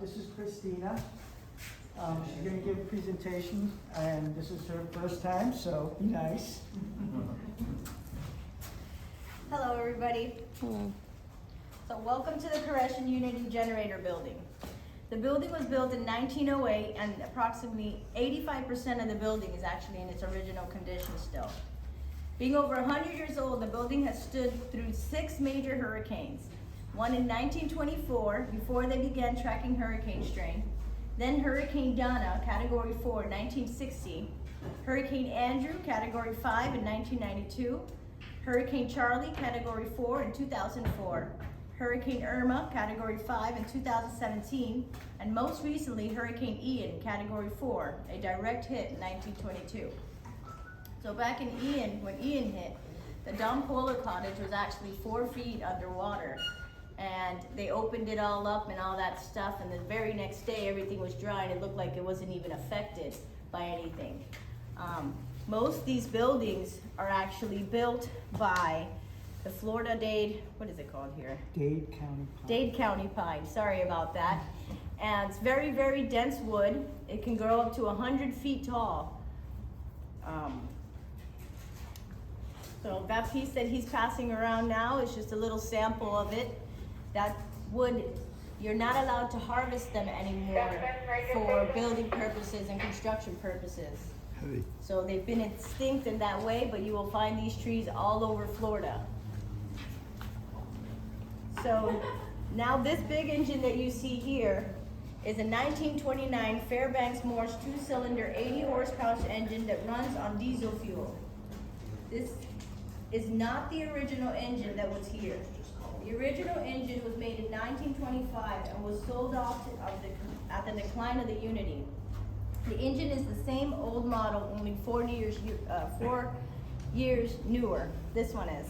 This is Christina. She's going to give a presentation, and this is her first time, so be nice. Hello, everybody. Hello. So welcome to the Koreshan Unity Generator Building. The building was built in 1908, and approximately 85% of the building is actually in its original condition still. Being over 100 years old, the building has stood through 6 major hurricanes. One in 1924, before they began tracking hurricane strain. Then Hurricane Donna, Category 4 in 1960. Hurricane Andrew, Category 5 in 1992. Hurricane Charlie, Category 4 in 2004. Hurricane Irma, Category 5 in 2017. And most recently, Hurricane Ian, Category 4, a direct hit in 1922. So back in Ian, when Ian hit, the Dom Polar Cottage was actually 4 feet underwater. And they opened it all up and all that stuff, and the very next day everything was dry and it looked like it wasn't even affected by anything. Most of these buildings are actually built by the Florida Dade, what is it called here? Dade County Pine. Dade County Pine, sorry about that. And it's very, very dense wood. It can grow up to 100 feet tall. So that piece that he's passing around now is just a little sample of it. That wood, you're not allowed to harvest them anymore for building purposes and construction purposes. So they've been extinct in that way, but you will find these trees all over Florida. So now this big engine that you see here is a 1929 Fairbanks Morse 2-cylinder 80 horsepower engine that runs on diesel fuel. This is not the original engine that was here. The original engine was made in 1925 and was sold off at the decline of the Unity. The engine is the same old model, only 4 years newer. This one is.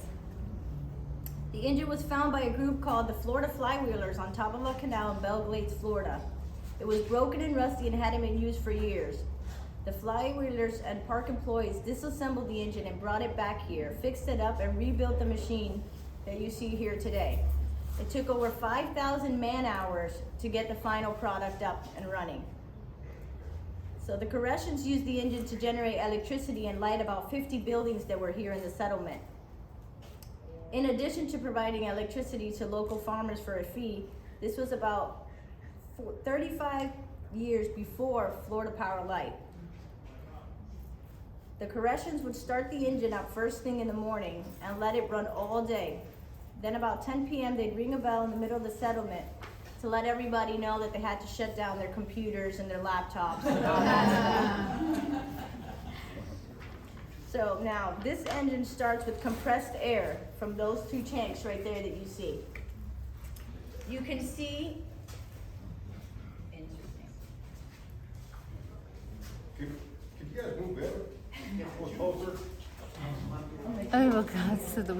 The engine was found by a group called the Florida Flywheelers on top of a canal in Belle Glades, Florida. It was broken and rusty and hadn't been used for years. The Flywheelers and park employees disassembled the engine and brought it back here, fixed it up, and rebuilt the machine that you see here today. It took over 5,000 man-hours to get the final product up and running. So the Koreshans used the engine to generate electricity and light about 50 buildings that were here in the settlement. In addition to providing electricity to local farmers for a fee, this was about 35 years before Florida Power Light. The Koreshans would start the engine up first thing in the morning and let it run all day. Then about 10 p.m. they'd ring a bell in the middle of the settlement to let everybody know that they had to shut down their computers and their laptops and all that stuff. So now this engine starts with compressed air from those 2 tanks right there that you see. You can see, Could you guys move better? Get closer? Oh my God, so the